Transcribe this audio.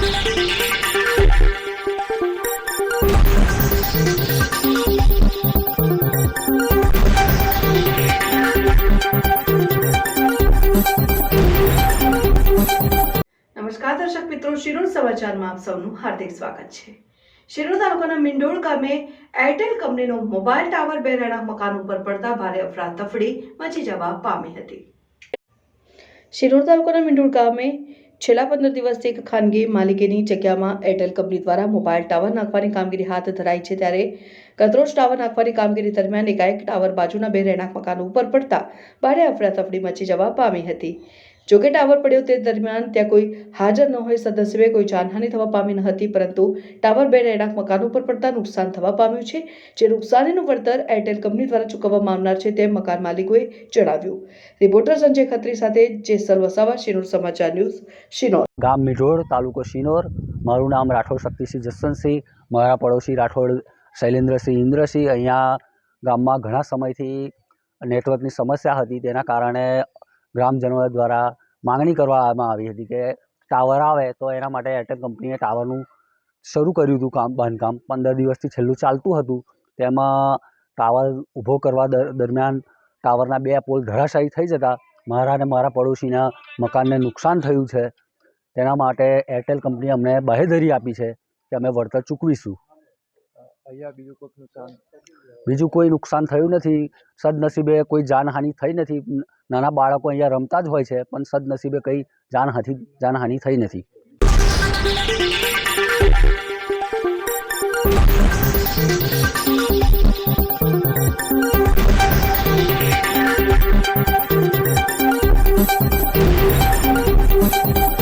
નમસ્કાર દર્શક મિત્રો, શિરોડ સમાચારમાં આપ સૌનું હાર્દિક સ્વાગત છે। શિરોડ તાલુકાના મિંડોળ ગામે એરટેલ કંપનીનો મોબાઈલ ટાવર બે રહેણાંક મકાન ઉપર પડતા ભારે અફરાતફરી મચી જવા પામી હતી। શિરોડ તાલુકાના મિંડોળ ગામે છેલ્લા 15 દિવસથી એક ખાનગી માલિકીની જગ્યામાં એરટેલ કંપની દ્વારા મોબાઈલ ટાવર નાખવાની કામગીરી હાથ ધરાઈ છે। ત્યારે ગતરોજ ટાવર નાખવાની કામગીરી દરમિયાન એકાએક ટાવર બાજુના બે રહેણાંક મકાન ઉપર પડતા ભારે અફરાતફરી મચી જવા પામી હતી। જોકે ટાવર પડ્યો તે દરમિયાન ત્યાં કોઈ હાજર ન હોય સદનસીબે કોઈ જાનહાનિ થવા પામી ન હતી, પરંતુ ટાવર બે રહેણાંક મકાન ઉપર પડતા નુકસાન થવા પામ્યું છે, જે નુકસાનીનું વળતર એરટેલ કંપની દ્વારા ચૂકવવામાં આવનાર છે તેમ મકાન માલિકોએ જણાવ્યું। રિપોર્ટર સંજય ખત્રી સાથે જેસલ વસાવા, શિનોર સમાચાર ન્યૂઝ, શિનોર। ગામ મિઢોળ, તાલુકો શિનોર। મારું નામ રાઠોડ શક્તિસિંહ જસવંતસિંહ, મારા પડોશી રાઠોડ શૈલેન્દ્રસિંહ ઇન્દ્રસિંહ। અહીંયા ગામમાં ઘણા સમયથી નેટવર્કની સમસ્યા હતી, તેના કારણે ગ્રામજનો દ્વારા માંગણી કરવામાં આવી હતી કે ટાવર આવે તો એના માટે એરટેલ કંપનીએ ટાવરનું શરૂ કર્યું હતું બાંધકામ। 15 દિવસથી છેલ્લું ચાલતું હતું। તેમાં ટાવર ઊભો કરવા દરમિયાન ટાવરના 2 પોલ ધરાશાયી થઈ જતા મારા અને મારા પડોશીના મકાનને નુકસાન થયું છે। તેના માટે એરટેલ કંપનીએ અમને બાહેધરી આપી છે કે અમે વળતર ચૂકવીશું। બીજું કોઈ નુકસાન થયું નથી। સદનસીબે કોઈ જાનહાનિ થઈ નથી। નાના બાળકો અહીંયા રમતા જ હોય છે, પણ સદનસીબે કંઈ જાનહાનિ થઈ નથી।